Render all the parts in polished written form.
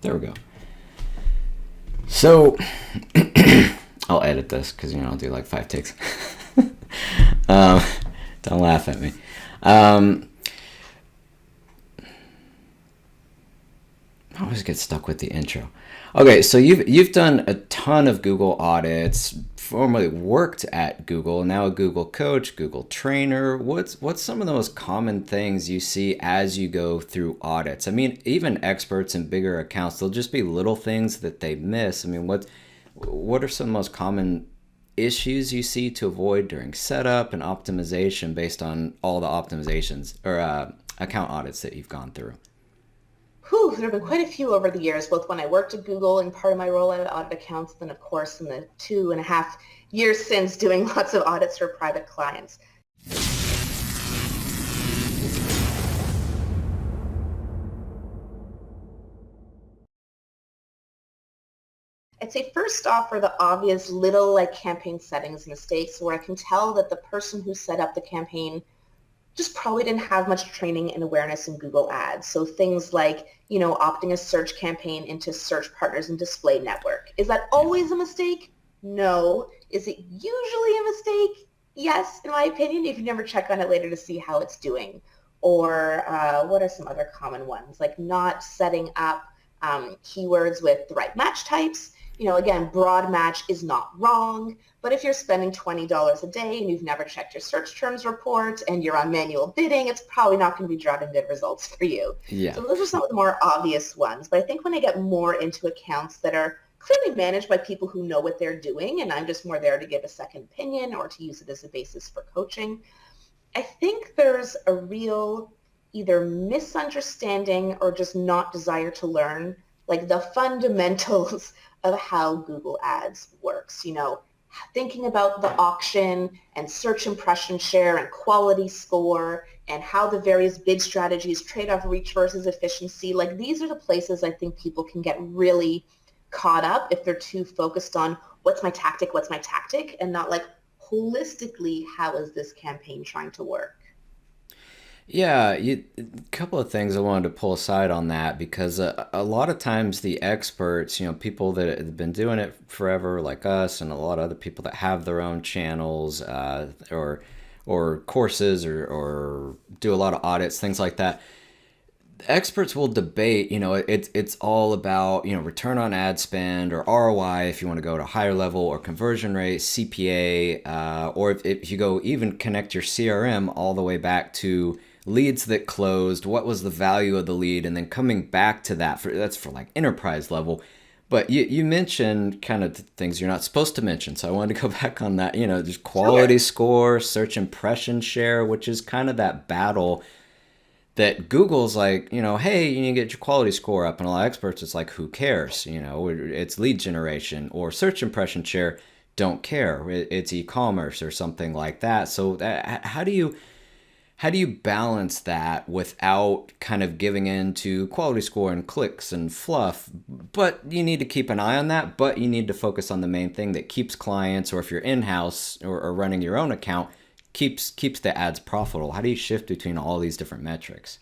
There we go. So I'll edit this because I'll do like 5 takes. Don't laugh at me. I always get stuck with the intro. Okay, so you've done a ton of Google audits, formerly worked at Google, now a Google coach, Google trainer. What's some of the most common things you see as you go through audits? I mean, even experts in bigger accounts, there'll just be little things that they miss. I mean, what are some of the most common issues you see to avoid during setup and optimization based on all the optimizations or account audits that you've gone through? There have been quite a few over the years, both when I worked at Google and part of my role at audit accounts, then of course in the 2.5 years since doing lots of audits for private clients. I'd say first off are the obvious little campaign settings mistakes where I can tell that the person who set up the campaign just probably didn't have much training and awareness in Google Ads. So things like, opting a search campaign into search partners and display network. Is that always a mistake? No. Is it usually a mistake? Yes, in my opinion, if you never check on it later to see how it's doing. Or what are some other common ones? Like not setting up keywords with the right match types. Again, broad match is not wrong, but if you're spending $20 a day and you've never checked your search terms report and you're on manual bidding, it's probably not going to be driving good results for you. Yeah. So those are some of the more obvious ones. But I think when I get more into accounts that are clearly managed by people who know what they're doing, and I'm just more there to give a second opinion or to use it as a basis for coaching, I think there's a real either misunderstanding or just not desire to learn like the fundamentals of how Google Ads works. Thinking about the auction and search impression share and quality score and how the various bid strategies trade off reach versus efficiency. Like these are the places I think people can get really caught up if they're too focused on what's my tactic, and not like holistically, how is this campaign trying to work? Yeah, a couple of things I wanted to pull aside on that because a lot of times the experts, people that have been doing it forever, like us, and a lot of other people that have their own channels or courses or do a lot of audits, things like that. Experts will debate, it's all about, return on ad spend or ROI if you want to go to a higher level or conversion rate, CPA, or if you go even connect your CRM all the way back to leads that closed, what was the value of the lead, and then coming back to that's for like enterprise level. But you mentioned kind of things you're not supposed to mention. So I wanted to go back on that, just quality score, search impression share, which is kind of that battle that Google's like, hey, you need to get your quality score up. And a lot of experts, it's like, who cares? It's lead generation or search impression share, don't care. It's e-commerce or something like that. So how do you balance that without kind of giving in to quality score and clicks and fluff? But you need to keep an eye on that, but you need to focus on the main thing that keeps clients, or if you're in-house or running your own account, keeps the ads profitable. How do you shift between all these different metrics?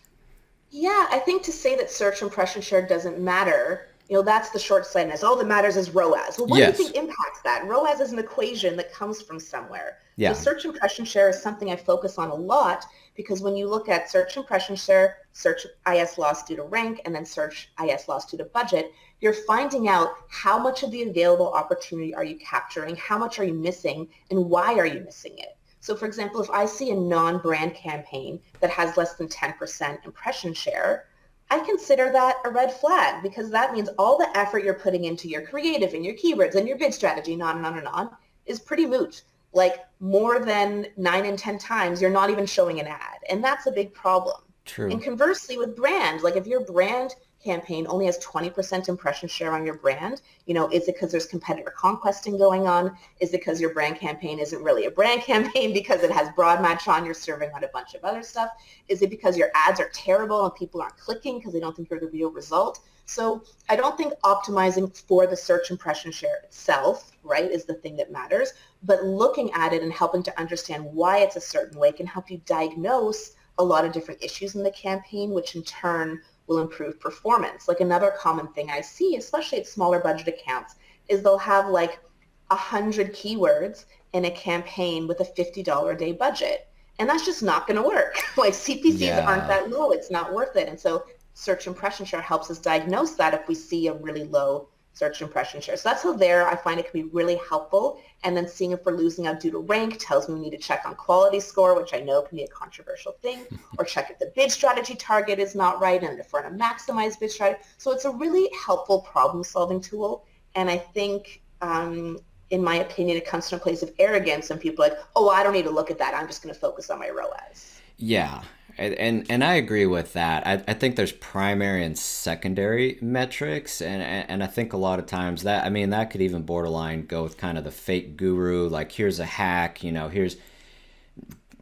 Yeah, I think to say that search impression share doesn't matter, that's the short-sightedness. All that matters is ROAS. Well, what do you Yes. think impacts that? ROAS is an equation that comes from somewhere. So Yeah. search impression share is something I focus on a lot because when you look at search impression share, search IS loss due to rank, and then search IS loss due to budget, you're finding out how much of the available opportunity are you capturing, how much are you missing, and why are you missing it? So for example, if I see a non-brand campaign that has less than 10% impression share, I consider that a red flag because that means all the effort you're putting into your creative and your keywords and your bid strategy and on and on and on is pretty moot. Like more than 9 and 10 times, you're not even showing an ad. And that's a big problem. True. And conversely with brand, like if your brand campaign only has 20% impression share on your brand, is it because there's competitor conquesting going on? Is it because your brand campaign isn't really a brand campaign because it has broad match on, you're serving on a bunch of other stuff? Is it because your ads are terrible and people aren't clicking because they don't think you're the real result? So I don't think optimizing for the search impression share itself, right, is the thing that matters, but looking at it and helping to understand why it's a certain way can help you diagnose a lot of different issues in the campaign, which in turn will improve performance. Like another common thing I see, especially at smaller budget accounts, is they'll have like 100 keywords in a campaign with a $50 a day budget. And that's just not going to work. Like CPCs aren't Yeah. that low. It's not worth it. And so search impression share helps us diagnose that if we see a really low search impression share. So that's how there I find it can be really helpful. And then seeing if we're losing out due to rank tells me we need to check on quality score, which I know can be a controversial thing, or check if the bid strategy target is not right and if we're going to maximize bid strategy. So it's a really helpful problem solving tool. And I think in my opinion, it comes from a place of arrogance and people are like, oh, I don't need to look at that. I'm just going to focus on my ROAS. Yeah. And I agree with that. I think there's primary and secondary metrics, and I think a lot of times that, I mean, that could even borderline go with kind of the fake guru, like here's a hack, here's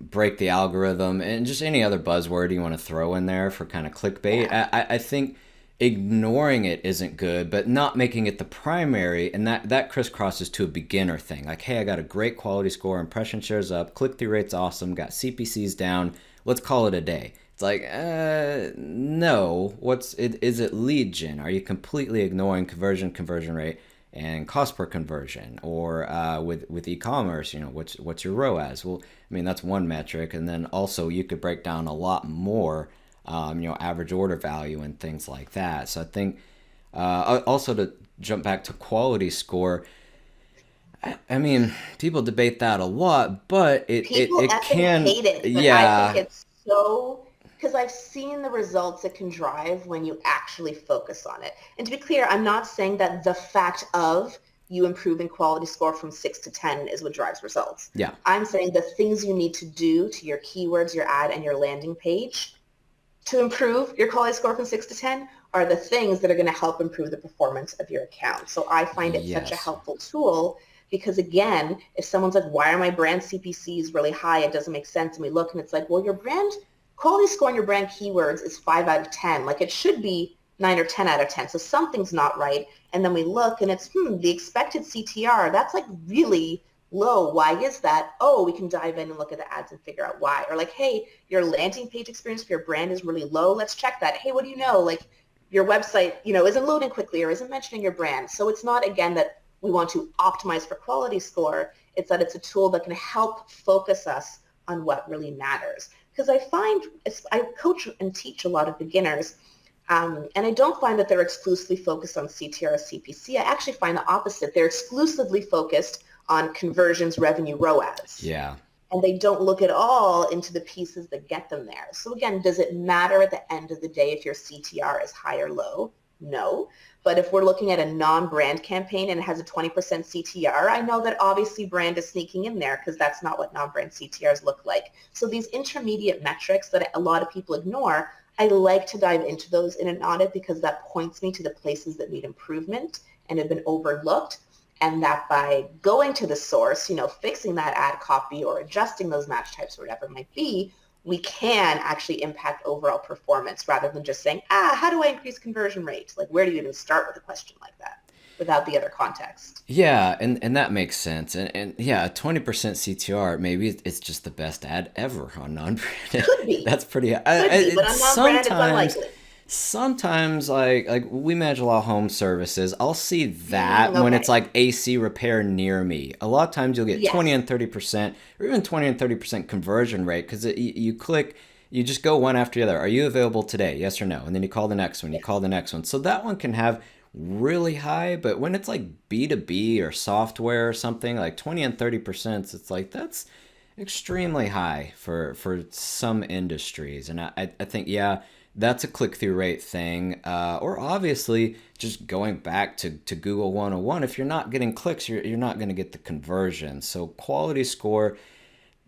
break the algorithm, and just any other buzzword you want to throw in there for kind of clickbait. Yeah. I think ignoring it isn't good, but not making it the primary, and that crisscrosses to a beginner thing. Like, hey, I got a great quality score, impression shares up, click through rates awesome, got CPCs down. Let's call it a day. It's like, no. What's it? Is it lead gen? Are you completely ignoring conversion rate, and cost per conversion? Or with e-commerce, what's your ROAS? Well, I mean, that's one metric, and then also you could break down a lot more, average order value and things like that. So I think also to jump back to quality score, I mean, people debate that a lot, but People it effing can, hate it, but I think yeah, it's so, because I've seen the results it can drive when you actually focus on it. And to be clear, I'm not saying that the fact of you improving quality score from 6 to 10 is what drives results. yeah, I'm saying the things you need to do to your keywords, your ad, and your landing page to improve your quality score from 6 to 10 are the things that are going to help improve the performance of your account. So I find it such a yes, helpful tool because again, if someone's like, why are my brand CPCs really high? It doesn't make sense. And we look and it's like, well, your brand quality score on your brand keywords is 5 out of 10. Like it should be 9 or 10 out of 10. So something's not right. And then we look and it's, the expected CTR, that's like really low. Why is that? Oh, we can dive in and look at the ads and figure out why. Or like, hey, your landing page experience for your brand is really low. Let's check that. Hey, what do you know? Like your website, isn't loading quickly or isn't mentioning your brand. So it's not, again, that we want to optimize for quality score. It's that it's a tool that can help focus us on what really matters. Because I find, I coach and teach a lot of beginners, and I don't find that they're exclusively focused on CTR or CPC. I actually find the opposite. They're exclusively focused on conversions, revenue, ROAS. yeah, And they don't look at all into the pieces that get them there. So again, does it matter at the end of the day if your CTR is high or low? No. But if we're looking at a non-brand campaign and it has a 20% CTR, I know that obviously brand is sneaking in there because that's not what non-brand CTRs look like. So these intermediate metrics that a lot of people ignore, I like to dive into those in an audit because that points me to the places that need improvement and have been overlooked. And that by going to the source, fixing that ad copy or adjusting those match types or whatever it might be, we can actually impact overall performance rather than just saying, how do I increase conversion rate? Like, where do you even start with a question like that without the other context? yeah, and that makes sense. And yeah, a 20% CTR, maybe it's just the best ad ever on non-branded. Could be, That's pretty. but on non-brand, it's unlikely. Sometimes like we manage a lot of home services. I'll see that when it's Okay. like AC repair near me. A lot of times you'll get 20 Yes. and 30%, or even 20 and 30% conversion rate because you click, you just go one after the other. Are you available today? Yes or no? And then you call the next one. You call the next one. So that one can have really high, but when it's like B2B or software or something, like 20 and 30%, it's like that's extremely high for some industries. And I think, yeah, that's a click-through rate thing. Or obviously just going back to Google 101, if you're not getting clicks, you're not going to get the conversion. So quality score,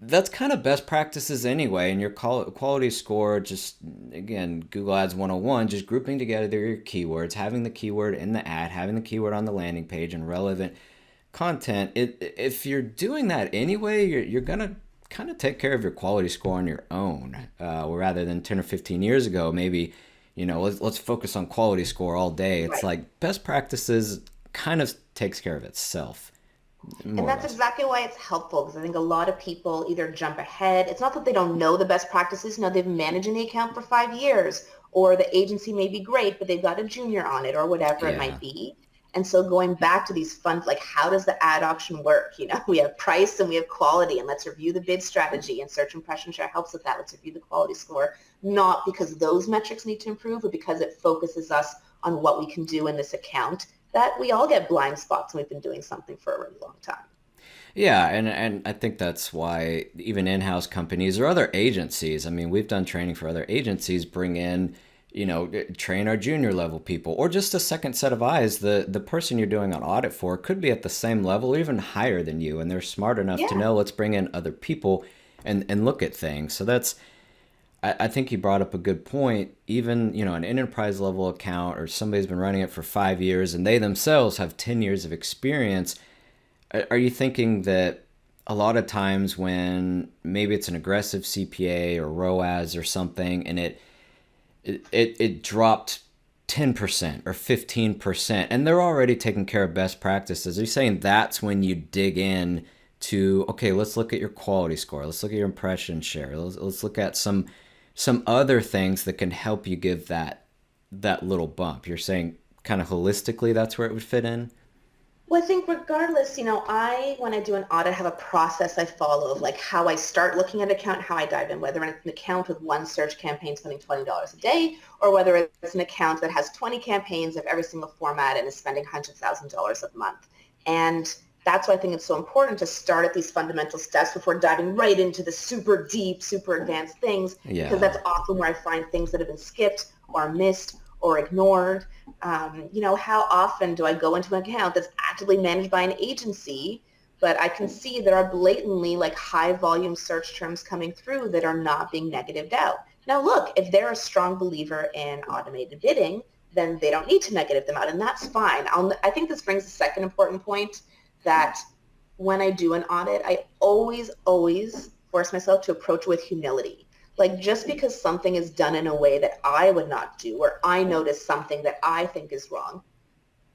that's kind of best practices anyway. And your quality score, just again, Google Ads 101, just grouping together your keywords, having the keyword in the ad, having the keyword on the landing page, and relevant content. If you're doing that anyway, you're gonna kind of take care of your quality score on your own, rather than 10 or 15 years ago. Maybe let's focus on quality score all day. It's Right. like best practices kind of takes care of itself, And more or that's less. exactly why it's helpful because I think a lot of people either jump ahead. It's not that they don't know the best practices. They've been managing the account for 5 years or the agency may be great, but they've got a junior on it or whatever it might Yeah. be. And so going back to these funds, like how does the ad auction work? We have price and we have quality, and let's review the bid strategy, and search impression share helps with that. Let's review the quality score, not because those metrics need to improve, but because it focuses us on what we can do in this account, that we all get blind spots and we've been doing something for a really long time. Yeah, and I think that's why even in-house companies or other agencies, I mean, we've done training for other agencies, bring in, train our junior level people or just a second set of eyes. The person you're doing an audit for could be at the same level or even higher than you, and they're smart enough to Yeah. know let's bring in other people and look at things. So that's I think you brought up a good point. Even, an enterprise level account or somebody's been running it for 5 years and they themselves have 10 years of experience. Are you thinking that a lot of times when maybe it's an aggressive CPA or ROAS or something and it dropped 10% or 15% and they're already taking care of best practices, are you saying that's when you dig in to, okay, let's look at your quality score, let's look at your impression share, let's look at some other things that can help you give that little bump? You're saying kind of holistically that's where it would fit in? Well, I think regardless, when I do an audit, have a process I follow of like how I start looking at an account, how I dive in, whether it's an account with one search campaign spending $20 a day, or whether it's an account that has 20 campaigns of every single format and is spending $100,000 a month. And that's why I think it's so important to start at these fundamental steps before diving right into the super deep, super advanced things, because Yeah. that's often where I find things that have been skipped or missed or ignored. How often do I go into an account that's actively managed by an agency, but I can see there are blatantly like high volume search terms coming through that are not being negatived out. Now, look, if they're a strong believer in automated bidding, then they don't need to negative them out, and that's fine. I think this brings a second important point, that when I do an audit, I always, always force myself to approach with humility. Like just because something is done in a way that I would not do, or I notice something that I think is wrong,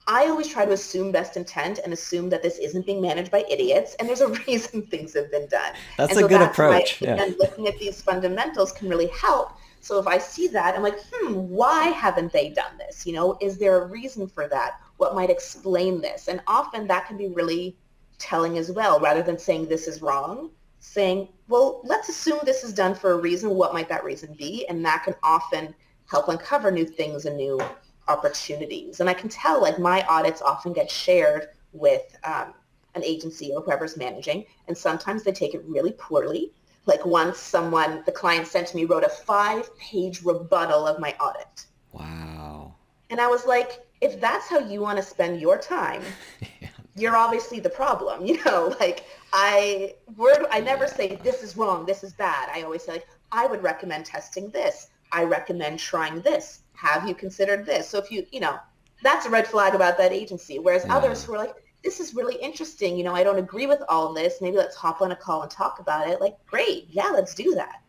I always try to assume best intent and assume that this isn't being managed by idiots and there's a reason things have been done. That's And a so good that's why, approach. Yeah. again, looking at these fundamentals can really help. So if I see that, I'm like, why haven't they done this? Is there a reason for that? What might explain this? And often that can be really telling as well, rather than saying this is wrong, saying, well, let's assume this is done for a reason. What might that reason be? And that can often help uncover new things and new opportunities. And I can tell, like, my audits often get shared with an agency or whoever's managing, and sometimes they take it really poorly. Like once the client sent to me, wrote a 5-page rebuttal of my audit. Wow. And I was like, if that's how you want to spend your time, you're obviously the problem. Like I never Yeah. say this is wrong, this is bad. I always say, like, I would recommend testing this. I recommend trying this. Have you considered this? So if that's a red flag about that agency. Whereas others Yeah. who are like, this is really interesting. I don't agree with all this. Maybe let's hop on a call and talk about it. Like, great. Yeah, let's do that.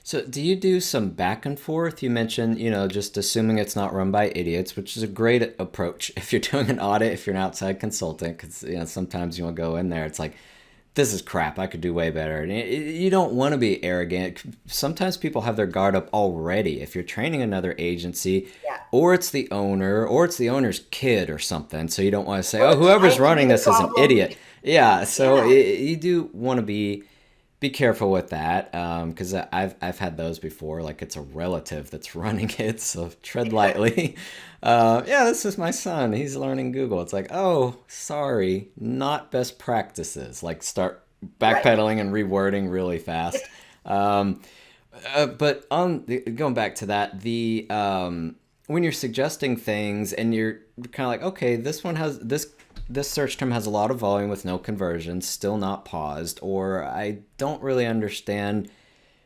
So, do you do some back and forth? You mentioned, just assuming it's not run by idiots, which is a great approach if you're doing an audit, if you're an outside consultant, because, sometimes you want to go in there. It's like, this is crap. I could do way better. And you don't want to be arrogant. Sometimes people have their guard up already. If you're training another agency, Yeah. or it's the owner, or it's the owner's kid or something, so you don't want to say, Or "Oh, the whoever's client can be running the this is an problem. idiot." Yeah. So Yeah. you do want to be careful with that, because I've had those before. Like it's a relative that's running it, so tread lightly. Yeah, this is my son. He's learning Google. It's like, oh, sorry, not best practices. Like start Right. backpedaling and rewording really fast. Um, but going back to that, the when you're suggesting things and you're kind of like, okay, this search term has a lot of volume with no conversions, still not paused, or I don't really understand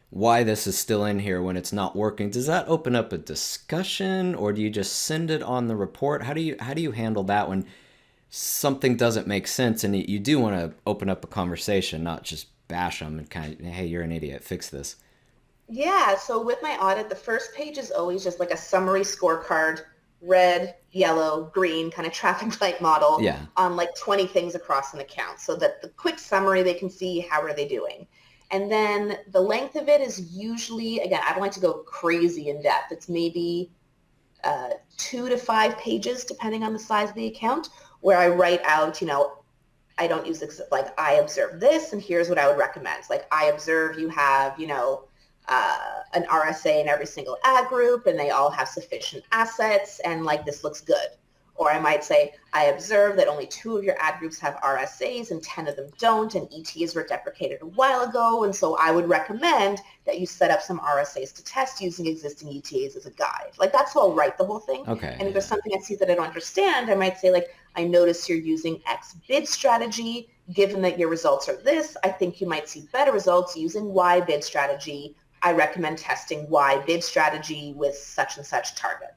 why this is still in here when it's not working. Does that open up a discussion, or do you just send it on the report? How do you handle that when something doesn't make sense and you do want to open up a conversation, not just bash them and kind of, hey, you're an idiot, fix this. Yeah, so with my audit, the first page is always just like a summary scorecard, red, yellow, green, kind of traffic light model Yeah. on like 20 things across an account, so that the quick summary, they can see how are they doing. And then the length of it is usually, again, I don't like to go crazy in depth. It's maybe 2 to 5 pages, depending on the size of the account, where I write out, I don't use this, like, I observe this, and here's what I would recommend. Like, I observe you have, an RSA in every single ad group, and they all have sufficient assets, and like, this looks good. Or I might say, I observe that only 2 of your ad groups have RSAs and 10 of them don't, and ETAs were deprecated a while ago, and so I would recommend that you set up some RSAs to test using existing ETAs as a guide. Like, that's how I'll write the whole thing. Okay, And if there's yeah. something I see that I don't understand, I might say, like, I notice you're using X bid strategy. Given that your results are this, I think you might see better results using Y bid strategy. I recommend testing Y bid strategy with such and such target.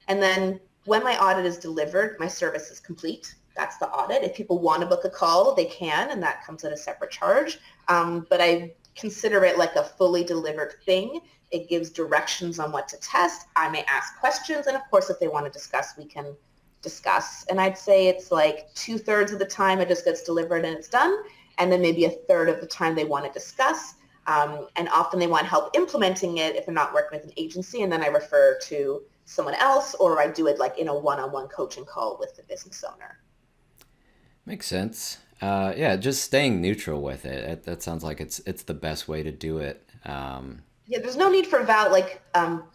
And then when my audit is delivered, my service is complete. That's the audit. If people want to book a call, they can, and that comes at a separate charge. But I consider it like a fully delivered thing. It gives directions on what to test. I may ask questions, and of course, if they want to discuss, we can discuss. And I'd say it's like 2/3 of the time it just gets delivered and it's done, and then maybe 1/3 of the time they want to discuss. And often they want help implementing it if they're not working with an agency, and then I refer to someone else, or I do it like in a one-on-one coaching call with the business owner. Makes sense. Yeah, just staying neutral with it. That sounds like it's the best way to do it. Yeah, there's no need for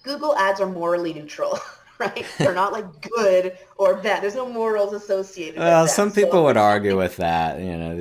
Google ads are morally neutral, right? They're not like good or bad. There's no morals associated with Well, them. some So people would if argue something with that.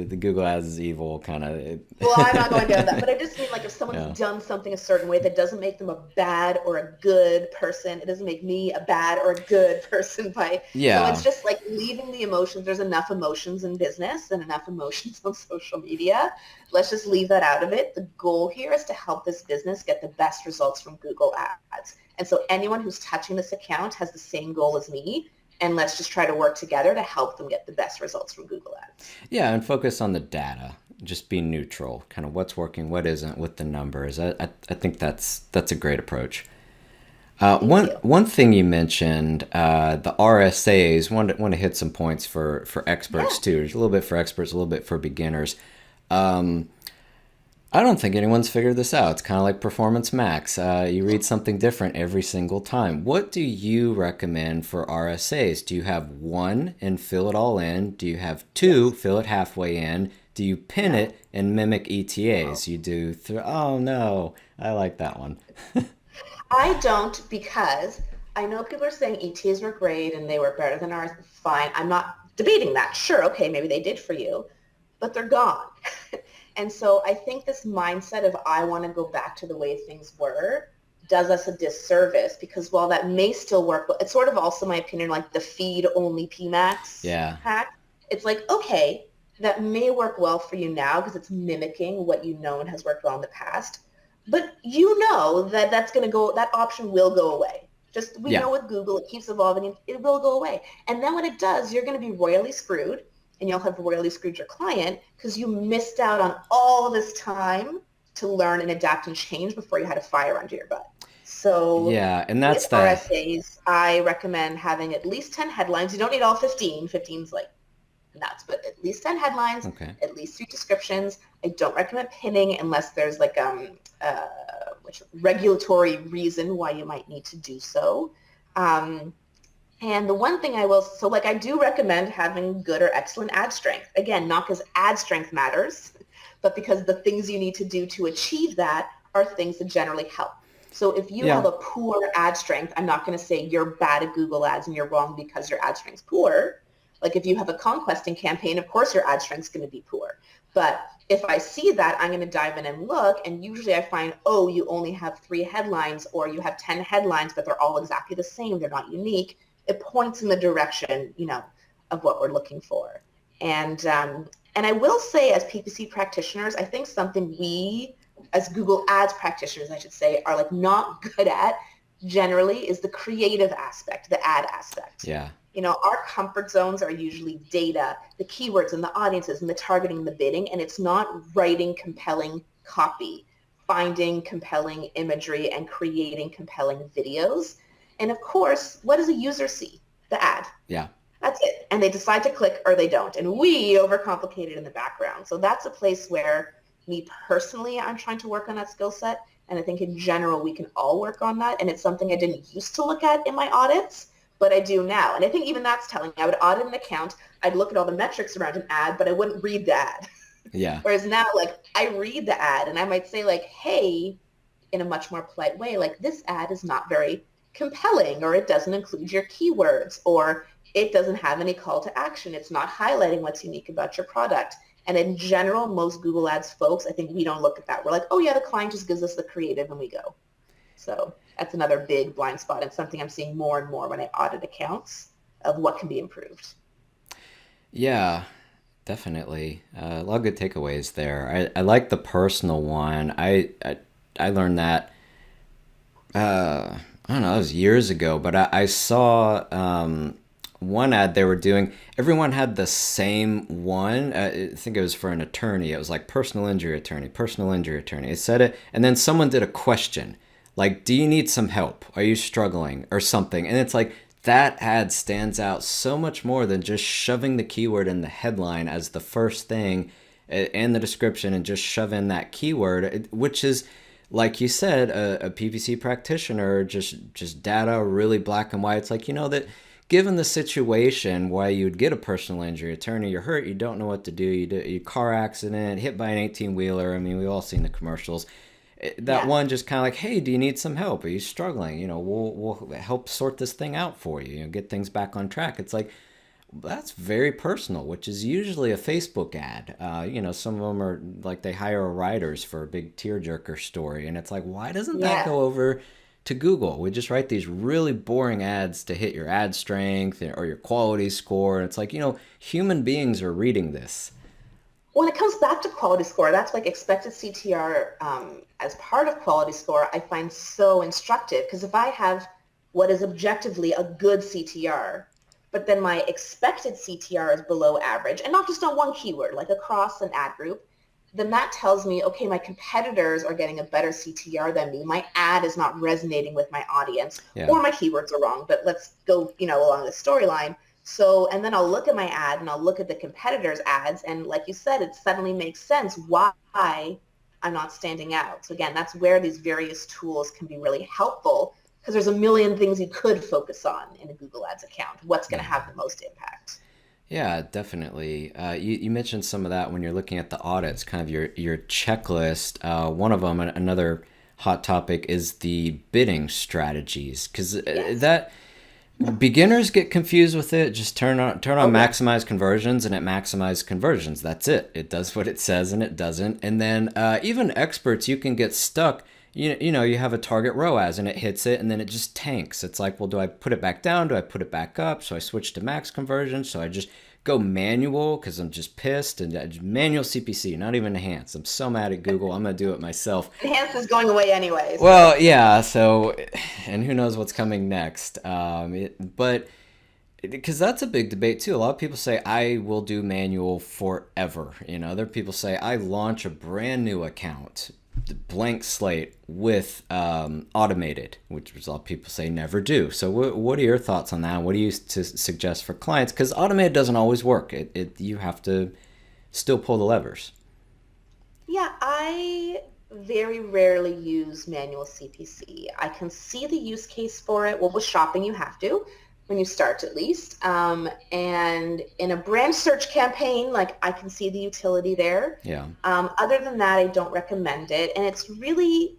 The Google Ads is evil, kind of. Well, I'm not going down that, but I just mean like if someone's Yeah. done something a certain way, that doesn't make them a bad or a good person. It doesn't make me a bad or a good person so it's Yeah. just like leaving the emotions. There's enough emotions in business and enough emotions on social media. Let's just leave that out of it. The goal here is to help this business get the best results from Google Ads. And so anyone who's touching this account has the same goal as me. And let's just try to work together to help them get the best results from Google Ads. Yeah, and focus on the data. Just be neutral. Kind of what's working, what isn't with the numbers. I think that's a great approach. Thank One you. one thing you mentioned, the RSAs. Want to hit some points for Yeah. experts too. There's a little bit for experts, a little bit for beginners. I don't think anyone's figured this out. It's kind of like Performance Max. You read something different every single time. What do you recommend for RSAs? Do you have one and fill it all in? Do you have two, Yes. fill it halfway in? Do you pin No. it and mimic No. ETAs? You do. Oh no, I like that one. I don't because I know people are saying ETs were great and they were better than ours. Fine. I'm not debating that. Sure. Okay. Maybe they did for you, but they're gone. And so I think this mindset of I want to go back to the way things were does us a disservice because while that may still work, it's sort of also my opinion like the feed only PMAX Yeah, hack. It's like, okay, that may work well for you now because it's mimicking what you know and has worked well in the past. But you know that that option will go away. Just we yeah, know with Google, it keeps evolving and it will go away. And then when it does, you're going to be royally screwed and you'll have royally screwed your client because you missed out on all this time to learn and adapt and change before you had a fire under your butt. So yeah, and with that's the RSAs, I recommend having at least 10 headlines. You don't need all 15. 15's like nuts, but at least 10 headlines, okay. at least 3 descriptions. I don't recommend pinning unless there's like which regulatory reason why you might need to do so. Um, and the one thing so like I do recommend having good or excellent ad strength. Again, not because ad strength matters, but because the things you need to do to achieve that are things that generally help. So if you have Yeah, a poor ad strength, I'm not going to say you're bad at Google ads and you're wrong because your ad strength's poor. Like if you have a conquesting campaign, of course your ad strength's going to be poor. But if I see that, I'm going to dive in and look. And usually I find, oh, you only have 3 headlines or you have 10 headlines, but they're all exactly the same. They're not unique. It points in the direction, of what we're looking for. And I will say as PPC practitioners, I think something we as Google Ads practitioners, I should say, are like not good at generally is the creative aspect, the ad aspect. yeah, Our comfort zones are usually data, the keywords and the audiences and the targeting and the bidding, and it's not writing compelling copy, finding compelling imagery and creating compelling videos. And of course, what does a user see? The ad. yeah. That's it. And they decide to click or they don't. And we overcomplicate it in the background. So that's a place where me personally, I'm trying to work on that skill set. And I think in general, we can all work on that. And it's something I didn't used to look at in my audits, but I do now. And I think even that's telling. I would audit an account. I'd look at all the metrics around an ad, but I wouldn't read the ad. Yeah. Whereas now, like, I read the ad and I might say, like, hey, in a much more polite way, like, this ad is not very compelling, or it doesn't include your keywords, or it doesn't have any call to action. It's not highlighting what's unique about your product. And in general, most Google Ads folks, I think we don't look at that. We're like, oh yeah, the client just gives us the creative and we go. So that's another big blind spot and something I'm seeing more and more when I audit accounts of what can be improved. Yeah, definitely. A lot of good takeaways there. I like the personal one. I learned that, I don't know, it was years ago, but I saw one ad they were doing. Everyone had the same one. I think it was for an attorney. It was like personal injury attorney, personal injury attorney. It said it, and then someone did a question like, "Do you need some help? Are you struggling or something?" And it's like that ad stands out so much more than just shoving the keyword in the headline as the first thing and the description and just shove in that keyword, which is, like you said, a PPC practitioner, just data really black and white. It's like, that given the situation, why you'd get a personal injury attorney, you're hurt, you don't know what to do, you car accident, hit by an 18-wheeler. I mean, we've all seen the commercials. That Yeah. one just kind of like, hey, do you need some help? Are you struggling? We'll help sort this thing out for you, get things back on track. It's like, that's very personal, which is usually a Facebook ad. Some of them are like they hire writers for a big tearjerker story, and it's like, why doesn't that Yeah. go over to Google? We just write these really boring ads to hit your ad strength or your quality score, and it's like, human beings are reading this. When it comes back to quality score, that's like expected CTR as part of quality score, I find so instructive because if I have what is objectively a good CTR, but then my expected CTR is below average, and not just on one keyword, like across an ad group, then that tells me, okay, my competitors are getting a better CTR than me. My ad is not resonating with my audience, Yeah. or my keywords are wrong, but let's go, along the storyline. So, and then I'll look at my ad and I'll look at the competitors' ads. And like you said, it suddenly makes sense why I'm not standing out. So again, that's where these various tools can be really helpful because there's a million things you could focus on in a Google Ads account. What's going to Yeah. have the most impact? Yeah, definitely. You mentioned some of that when you're looking at the audits, kind of your checklist. One of them, another hot topic, is the bidding strategies, because Yes. that beginners get confused with it. Just turn on Oh, yeah. maximize conversions, and it maximizes conversions. That's it. It does what it says, and it doesn't. And then even experts, you can get stuck. You have a target ROAS and it hits it, and then it just tanks. It's like, well, do I put it back down? Do I put it back up? So I switch to max conversion. So I just go manual because I'm just pissed, and manual CPC, not even enhanced. I'm so mad at Google. I'm gonna do it myself. Enhance is going away anyway, so Well, yeah. So, and who knows what's coming next? But because that's a big debate too. A lot of people say I will do manual forever. Other people say I launch a brand new account, blank slate with automated, which a lot of people say never do. So what are your thoughts on that? What do you suggest for clients? Because automated doesn't always work. It you have to still pull the levers. yeah, I very rarely use manual CPC. I can see the use case for it. Well, with shopping, you have to when you start at least. And in a brand search campaign, like I can see the utility there. Yeah. Other than that, I don't recommend it. And it's really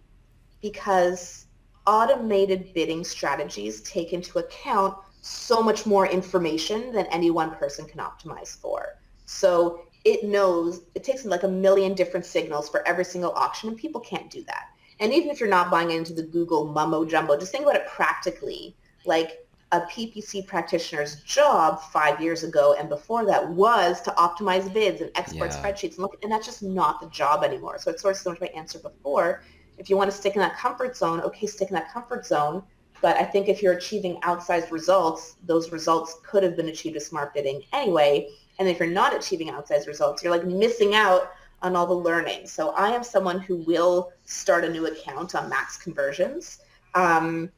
because automated bidding strategies take into account so much more information than any one person can optimize for. So it knows, it takes like a million different signals for every single auction, and people can't do that. And even if you're not buying into the Google mumbo jumbo, just think about it practically. Like a PPC practitioner's job 5 years ago and before that was to optimize bids and export Yeah. spreadsheets and look, and that's just not the job anymore. So it's sort of similar to my answer before. If you want to stick in that comfort zone, okay, stick in that comfort zone. But I think if you're achieving outsized results, those results could have been achieved with smart bidding anyway. And if you're not achieving outsized results, you're like missing out on all the learning. So I am someone who will start a new account on max conversions. Um,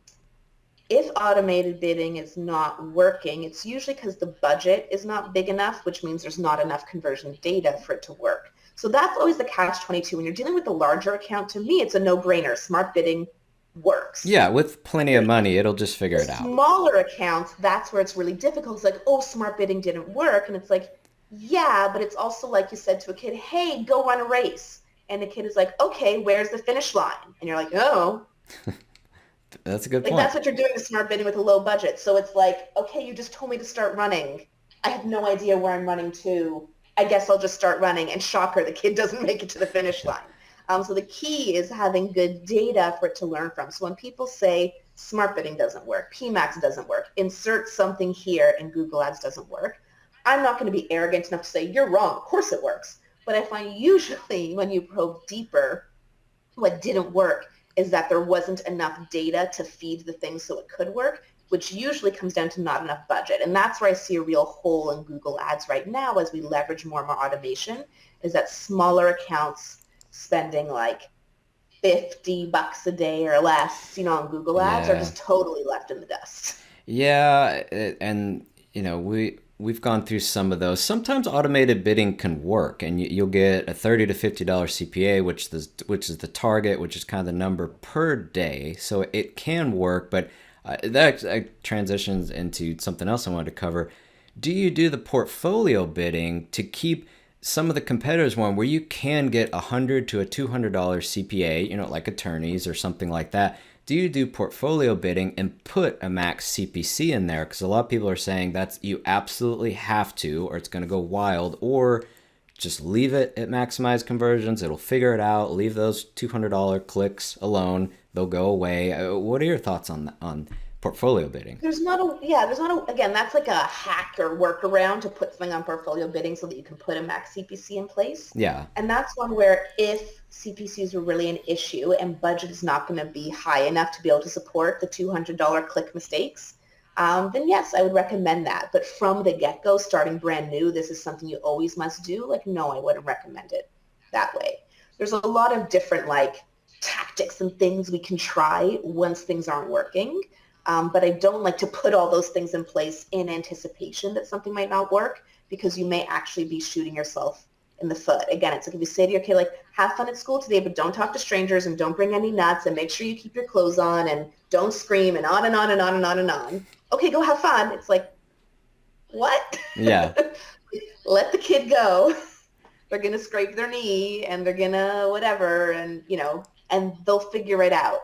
if automated bidding is not working, it's usually because the budget is not big enough, which means there's not enough conversion data for it to work. So that's always the catch-22. When you're dealing with the larger account, to me, it's a no-brainer. Smart bidding works. Yeah, with plenty of money, it'll just figure The it out. smaller accounts, that's where it's really difficult. It's like, oh, smart bidding didn't work. And it's like, yeah, but it's also like you said to a kid, hey, go run a race. And the kid is like, okay, where's the finish line? And you're like, oh, That's a good like point. that's what you're doing with smart bidding with a low budget. So it's like, okay, you just told me to start running. I have no idea where I'm running to. I guess I'll just start running. And shocker, the kid doesn't make it to the finish line. So the key is having good data for it to learn from. So when people say smart bidding doesn't work, PMAX doesn't work, insert something here and Google Ads doesn't work, I'm not going to be arrogant enough to say, you're wrong. Of course it works. But I find usually when you probe deeper, what didn't work is that there wasn't enough data to feed the thing so it could work, which usually comes down to not enough budget. And that's where I see a real hole in Google Ads right now as we leverage more and more automation, is that smaller accounts spending like $50 a day or less, on Google Ads are Yeah. just totally left in the dust. Yeah, and we've gone through some of those. Sometimes automated bidding can work, and you'll get a $30 to $50 CPA, which is the target, which is kind of the number per day. So it can work, but that transitions into something else I wanted to cover. Do you do the portfolio bidding to keep some of the competitors one where you can get $100 to $200 CPA, like attorneys or something like that? Do you do portfolio bidding and put a max CPC in there? Because a lot of people are saying that's you absolutely have to, or it's going to go wild, or just leave it at maximize conversions. It'll figure it out. Leave those $200 clicks alone. They'll go away. What are your thoughts on portfolio bidding? Again, that's like a hack or workaround to put something on portfolio bidding so that you can put a max CPC in place. Yeah, And that's one where if CPCs are really an issue and budget is not going to be high enough to be able to support the $200 click mistakes, then yes, I would recommend that. But from the get-go, starting brand new, this is something you always must do. Like, no, I wouldn't recommend it that way. There's a lot of different tactics and things we can try once things aren't working. But I don't like to put all those things in place in anticipation that something might not work, because you may actually be shooting yourself in the foot. Again, it's like if you say to your kid, have fun at school today, but don't talk to strangers and don't bring any nuts and make sure you keep your clothes on and don't scream and on and on and on and on and on. Okay, go have fun. It's like, what? yeah, Let the kid go. They're going to scrape their knee and they're going to whatever, and they'll figure it out.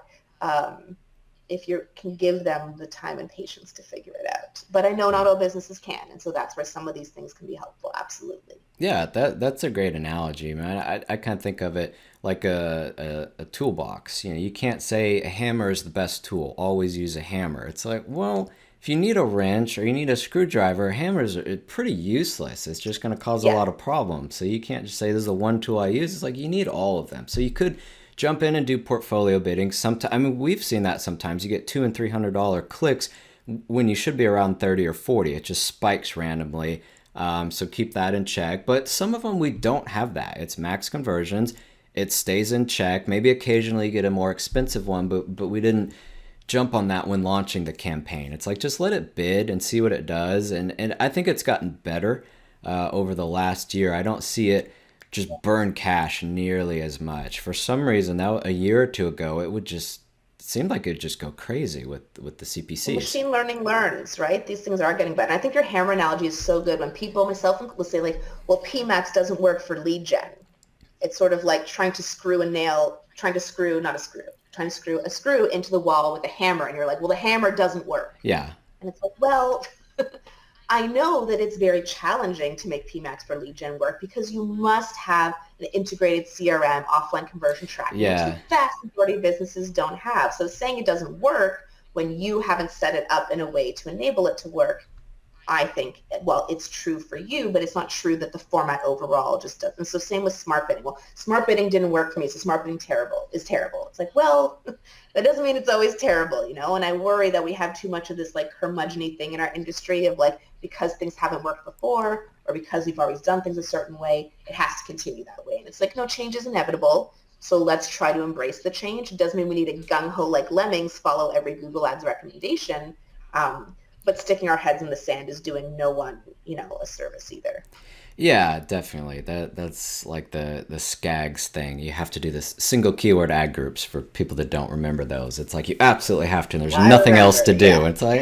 If you can give them the time and patience to figure it out. But I know not all businesses can, and so that's where some of these things can be helpful. Absolutely. yeah. That's a great analogy, man. I kind of think of it like a toolbox. You can't say a hammer is the best tool. Always use a hammer. It's like, well, if you need a wrench or you need a screwdriver, hammers are pretty useless. It's just going to cause a Yeah. lot of problems. So you can't just say this is the one tool I use. It's like you need all of them. So you could jump in and do portfolio bidding. Sometimes, I mean, we've seen that sometimes. You get $200 and $300 clicks when you should be around 30 or 40. It just spikes randomly. So keep that in check. But some of them we don't have that. It's max conversions. It stays in check. Maybe occasionally you get a more expensive one, but we didn't jump on that when launching the campaign. It's like just let it bid and see what it does. And I think it's gotten better over the last year. I don't see it just burn cash nearly as much. For some reason, now a year or two ago, it would just seem like it'd just go crazy with the Well, CPCs. machine learning learns, right? These things are getting better. And I think your hammer analogy is so good when people, myself, will say well, PMAX doesn't work for lead gen. It's sort of like trying to screw a nail, trying to screw a screw into the wall with a hammer. And you're like, well, the hammer doesn't work. Yeah, And it's like, well, I know that it's very challenging to make PMAX for lead gen work because you must have an integrated CRM, offline conversion tracking, which the yeah, vast majority of businesses don't have. So saying it doesn't work when you haven't set it up in a way to enable it to work, I think, well, it's true for you, but it's not true that the format overall just doesn't. So same with smart bidding. Well, smart bidding didn't work for me, so smart bidding is terrible. It's like, well, that doesn't mean it's always terrible. And I worry that we have too much of this curmudgeon thing in our industry of because things haven't worked before or because we've always done things a certain way, it has to continue that way. And it's like, no, change is inevitable. So let's try to embrace the change. It doesn't mean we need to gung-ho like lemmings follow every Google Ads recommendation. but sticking our heads in the sand is doing no one, a service either. Yeah, definitely. That's like the SCAGs thing. You have to do this single keyword ad groups for people that don't remember those. It's like you absolutely have to, and there's I nothing else remember, to do. yeah. It's like,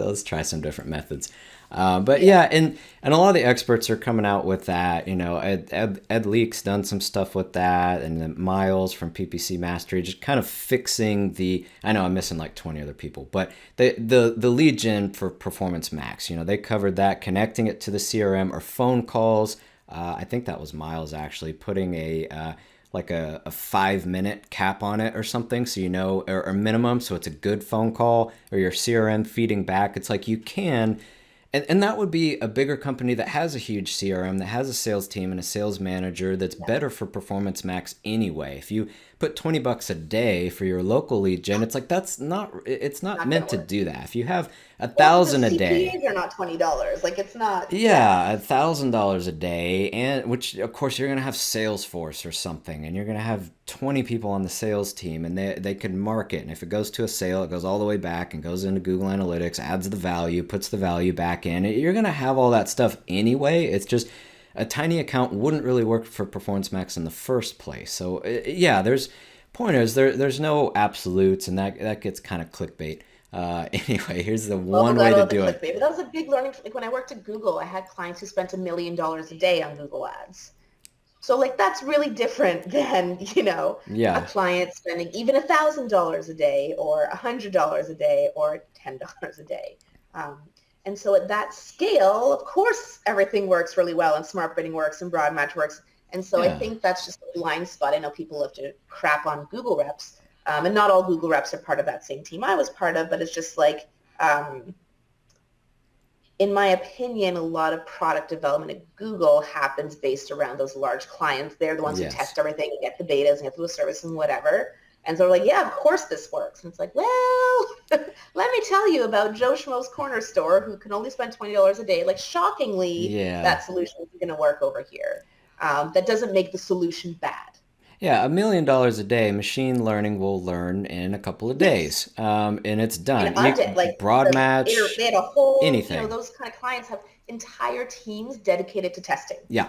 let's try some different methods. But Yeah. yeah, and a lot of the experts are coming out with that. Ed Leak's done some stuff with that, and then Miles from PPC Mastery just kind of fixing the. I know I'm missing like 20 other people, but the lead gen for Performance Max. They covered that, connecting it to the CRM or phone calls. I think that was Miles actually putting like a 5 minute cap on it or something, so or minimum, so it's a good phone call, or your CRM feeding back. It's like you can. And that would be a bigger company that has a huge CRM, that has a sales team and a sales manager that's better for Performance Max anyway. If you put $20 a day for your local lead gen, it's like it's not Not going meant to to work. do that. If you have a Well, the thousand a day, CPAs are not $20. Like it's not, yeah. yeah, $1,000 a day, and which of course you're gonna have Salesforce or something, and you're gonna have 20 people on the sales team, and they can market, and if it goes to a sale, it goes all the way back and goes into Google Analytics, adds the value, puts the value back in. You're gonna have all that stuff anyway. It's just a tiny account wouldn't really work for Performance Max in the first place. So yeah, there's pointers. There's no absolutes, and that gets kind of clickbait. Anyway, here's the Well, one way got to all the do it. clickbait, but that was a big learning. Like when I worked at Google, I had clients who spent $1 million a day on Google ads. So like that's really different than, a Yeah. client spending even $1,000 a day or $100 a day or $10 a day. Um, and so at that scale, of course, everything works really well and smart bidding works and broad match works. And so I Yeah. think that's just a blind spot. I know people love to crap on Google reps, and not all Google reps are part of that same team I was part of, but it's just like, um, in my opinion, a lot of product development at Google happens based around those large clients. They're the ones who Yes. test everything and get the betas and get through the service and whatever. And so they're like, yeah, of course this works. And it's like, well, let me tell you about Joe Schmo's corner store who can only spend $20 a day. Like, shockingly, Yeah. that solution isn't going to work over here. That doesn't make the solution bad. Yeah, $1 million a day, machine learning will learn in a couple of Yes. days, and it's And done. Audit, like Broad match, they had a whole, anything. those kind of clients have entire teams dedicated to testing. Yeah,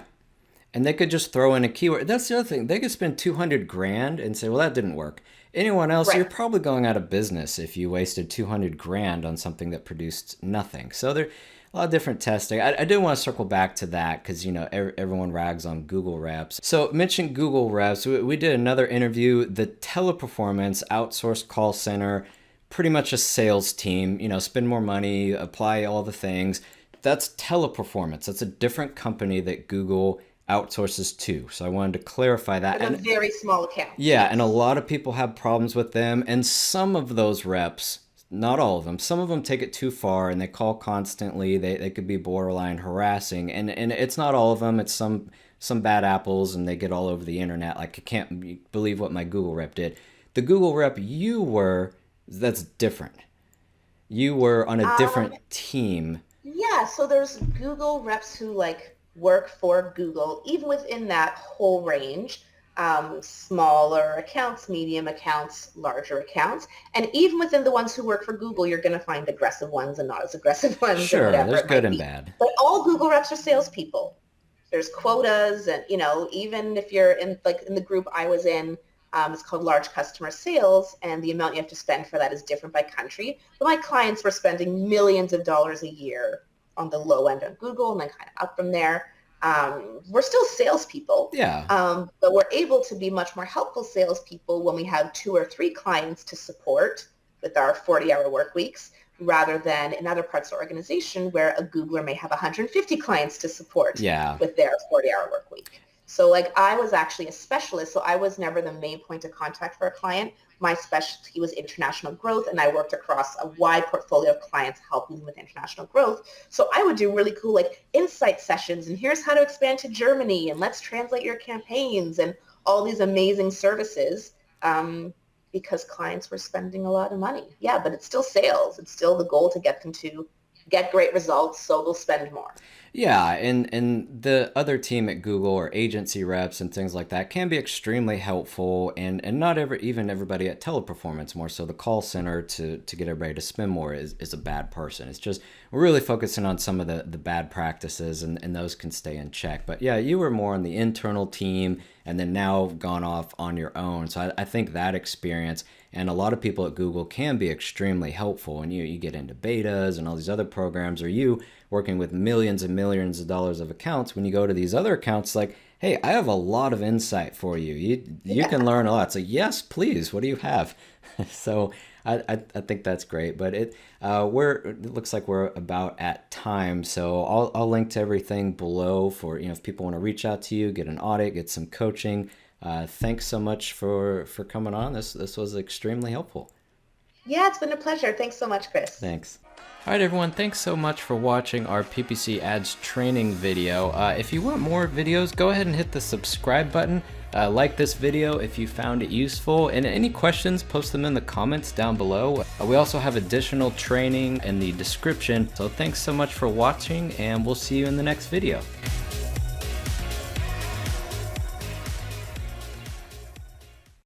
and they could just throw in a keyword. That's the other thing. They could spend 200 grand and say, "Well, that didn't work." Anyone else, you're Right. probably going out of business if you wasted 200 grand on something that produced nothing. So there, a lot of different testing. I do want to circle back to that because everyone rags on Google Reps. So mention Google Reps. We did another interview. The Teleperformance outsourced call center, pretty much a sales team. Spend more money, apply all the things. That's Teleperformance. That's a different company that Google outsources to. So I wanted to clarify that. But a And very small account. yeah, and a Yes. lot of people have problems with them. And some of those reps, not all of them, some of them take it too far and they call constantly. They could be borderline harassing. And it's not all of them. It's some bad apples and they get all over the internet. Like, I can't believe what my Google rep did. The Google rep that's different. You were on a Um, different team. yeah, so there's Google reps who like work for Google, even within that whole range, smaller accounts, medium accounts, larger accounts. And even within the ones who work for Google, you're going to find aggressive ones and not as aggressive ones and Sure, whatever there's it good might and be. bad. But all Google reps are salespeople. There's quotas and, even if you're in the group I was in, it's called large customer sales, and the amount you have to spend for that is different by country. But my clients were spending millions of dollars a year on the low end on Google and then kind of up from there. We're still salespeople, Yeah. but we're able to be much more helpful salespeople when we have 2 or 3 clients to support with our 40-hour work weeks, rather than in other parts of the organization where a Googler may have 150 clients to support Yeah. with their 40-hour work week. So like I was actually a specialist, so I was never the main point of contact for a client. My specialty was international growth, and I worked across a wide portfolio of clients helping them with international growth. So I would do really cool like insight sessions, and here's how to expand to Germany, and let's translate your campaigns, and all these amazing services, because clients were spending a lot of money. Yeah, but it's still sales. It's still the goal to get them to get great results, so they'll spend more. Yeah, and the other team at Google or agency reps and things like that can be extremely helpful, and not even everybody at Teleperformance, more so the call center to get everybody to spend more is a bad person. It's just we're really focusing on some of the bad practices, and those can stay in check. But yeah, you were more on the internal team and then now gone off on your own. So I think that experience and a lot of people at Google can be extremely helpful. And you get into betas and all these other programs, or you working with millions and millions of dollars of accounts. When you go to these other accounts, like, hey, I have a lot of insight for you. You can learn a lot. So yes, please. What do you have? So I think that's great. But it looks like we're about at time. So I'll link to everything below for if people want to reach out to you, get an audit, get some coaching. Thanks so much for coming on. This was extremely helpful. Yeah, it's been a pleasure. Thanks so much, Chris. Thanks. All right, everyone. Thanks so much for watching our PPC ads training video. If you want more videos, go ahead and hit the subscribe button. Like this video if you found it useful, and any questions, post them in the comments down below. We also have additional training in the description. So thanks so much for watching, and we'll see you in the next video.